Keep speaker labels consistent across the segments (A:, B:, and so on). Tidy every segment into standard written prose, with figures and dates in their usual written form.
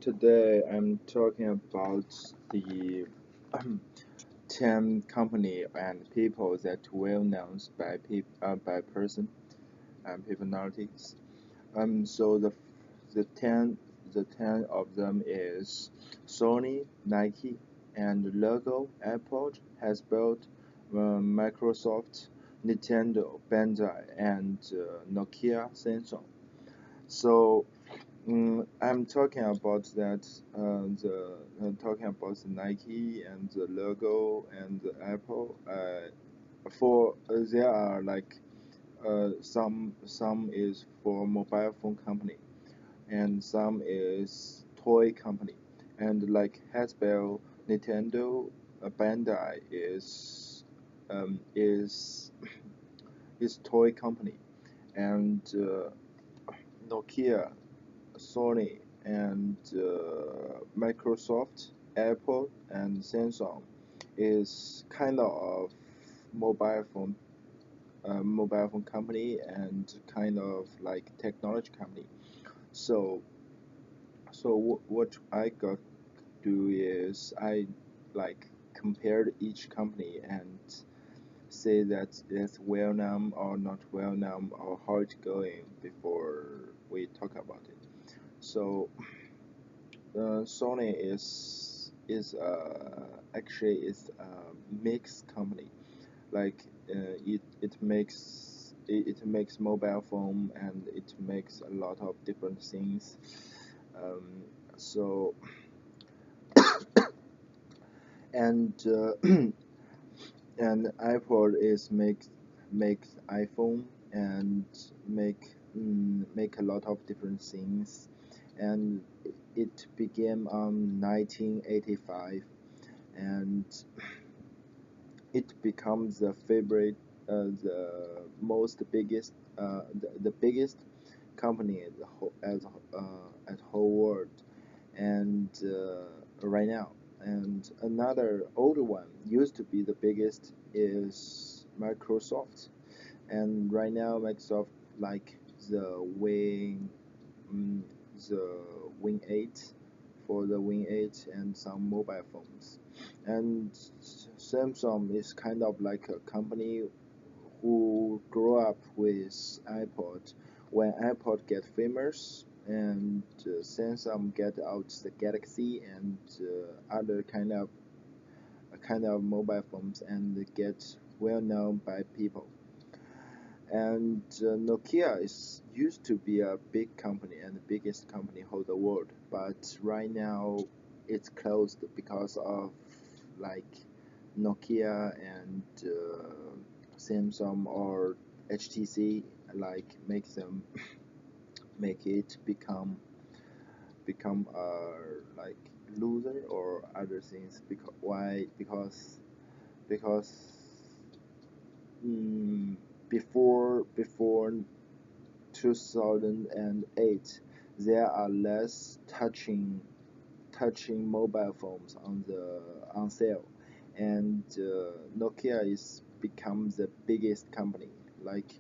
A: Today I'm talking about the 10 company and people that well known by person and personalities. So the ten of them is Sony, Nike, and Lego. Apple has built Microsoft, Nintendo, Bandai, and Nokia, Samsung. So I'm talking about that. Talking about the Nike and the logo and the Apple. For there are like some is for mobile phone company and some is toy company and like Hasbro, Nintendo, Bandai is is toy company and Nokia, Sony, and Microsoft, Apple, and Samsung is kind of mobile phone mobile phone company and kind of like technology company. So what I got do is I like compared each company and say that it's well known or not well known or how it's going before we talk about it. So Sony is actually is a mixed company. Like it makes mobile phone and it makes a lot of different things. Um, so and and Apple is makes iPhone and make a lot of different things, and it began on 1985, and it becomes the favorite, the most biggest, the biggest company at the whole at whole world, and right now. And another older one used to be the biggest is Microsoft, and right now Microsoft like the Win, mm, the Win 8 for the Win 8 and some mobile phones, and Samsung is kind of like a company who grew up with iPod. When iPod get famous and Samsung get out the Galaxy and other kind of mobile phones and get well known by people. And Nokia is used to be a big company and the biggest company whole the world, but right now it's closed because of like Nokia and Samsung or HTC like make it become like loser or other things. Because why? Because mm, before 2008 there are less touching mobile phones on sale, and Nokia is become the biggest company. Like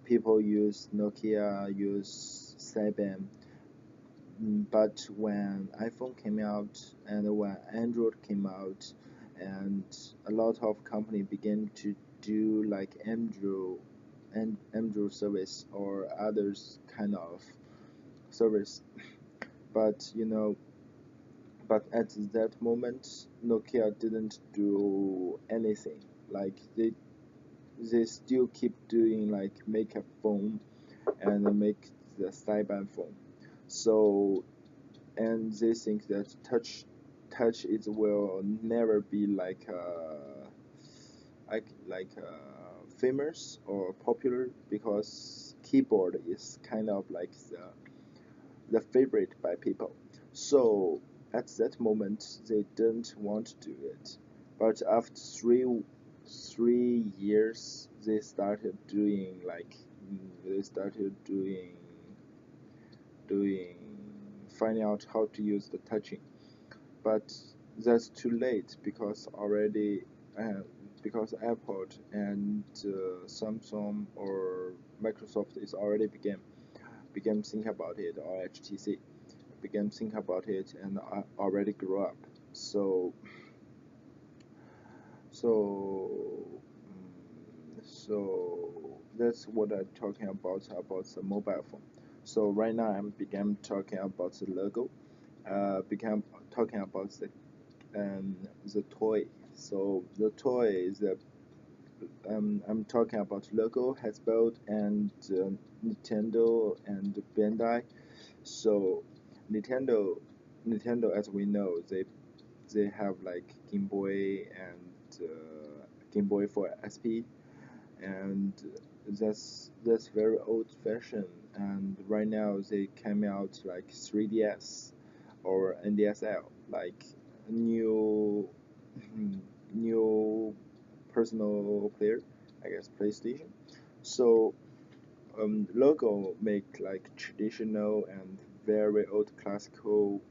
A: people use Nokia, use Seiban, but when iPhone came out and when Android came out, and a lot of company began to do like Android service or others kind of service, but but at that moment Nokia didn't do anything. Like they still keep doing like make a phone and make the Saiban phone. So and they think that touch is will never be famous or popular because keyboard is kind of like the favorite by people. So at that moment they don't want to do it. But after three years they started doing they started doing finding out how to use the touching. But that's too late uh, because Apple and Samsung or Microsoft is already began think about it, or HTC. began think about it, and I already grew up. So so so that's what I'm talking about the mobile phone. So right now I'm began talking about the logo. Become talking about um, the toy. So the toy is I'm talking about logo, Hasbro, and Nintendo and Bandai. So Nintendo, Nintendo, as we know, they have like Game Boy and Game Boy for SP, and that's very old fashioned. And right now they came out like 3DS or NDSL, like new new personal player, I guess PlayStation. So logo make like traditional and very old classical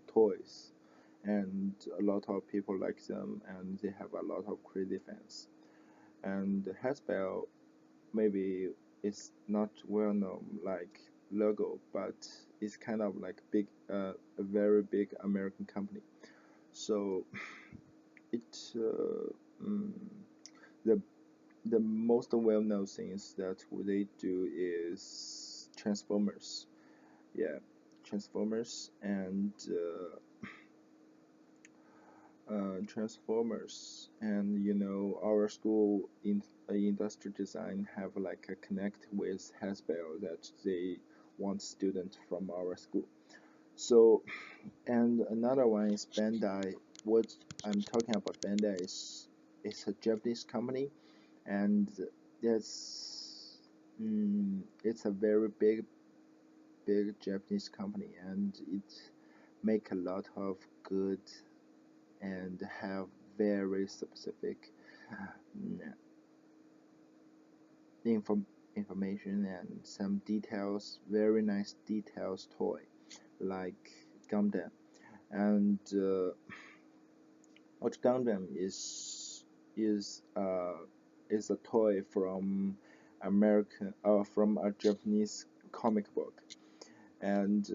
A: toys, and a lot of people like them, and they have a lot of crazy fans. And Hasbro maybe it's not well known like logo, but it's kind of like a very big American company. So it mm, the the most well-known things that they do is Transformers. Yeah, Transformers and Transformers. And you know, our school in industrial design have like a connect with Hasbro that they want students from our school. So, and another one is Bandai. What I'm talking about Bandai is it's a Japanese company, and that's it's a very big Japanese company, and it make a lot of good and have very specific mm, inform information and some details, very nice details toy like Gundam. And what Gundam is is a toy from from a Japanese comic book, and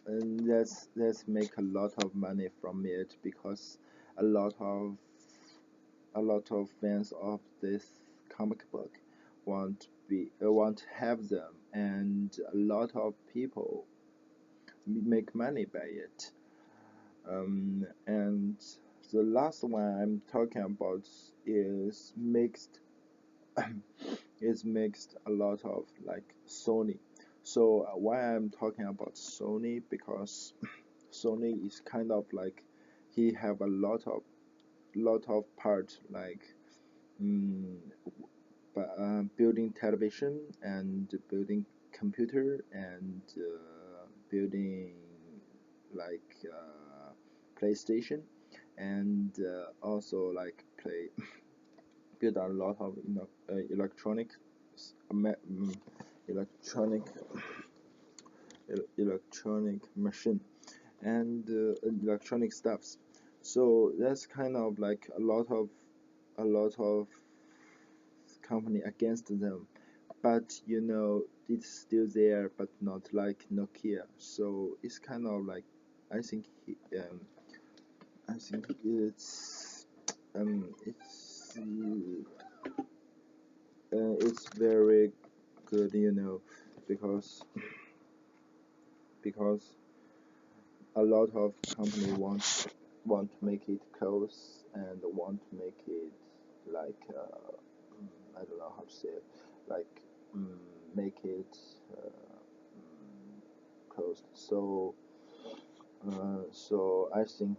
A: let's make a lot of money from it because a lot of a lot of fans of this comic book want to have them, and a lot of people make money by it. And the last one I'm talking about is mixed is mixed a lot of like Sony. So why I'm talking about Sony, because Sony is kind of like he have a lot of part like mm, building television and building computer and building like PlayStation, and also like play build a lot of electronic electronic electronic machine and electronic stuffs. So that's kind of like a lot of company against them, but you know it's still there, but not like Nokia. So it's kind of like I think I think it's very good, you know, because because a lot of company want to make it close and want to make it like I don't know how to say it, like mm, make it closed. So I think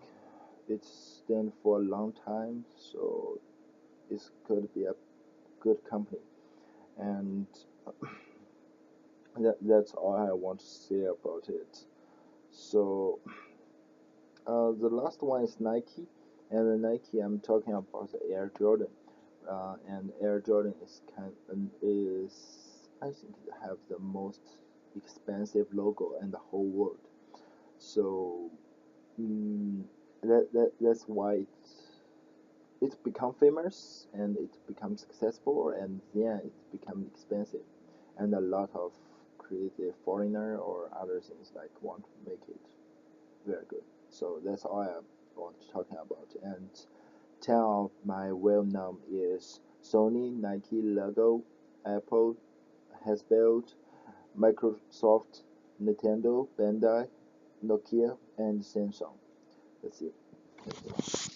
A: it's stand for a long time. So it's could be a good company, and that's all I want to say about it. So the last one is Nike, and the Nike I'm talking about the Air Jordan, and Air Jordan is I think it have the most expensive logo in the whole world. So mm, that's why it's become famous and it become successful, and then it become expensive, and a lot of create a foreigner or other things like want to make it very good. So that's all I want to talking about. And 10 of my well-known is Sony, Nike, Lego, Apple, Hasbro, Microsoft, Nintendo, Bandai, Nokia, and Samsung. That's it.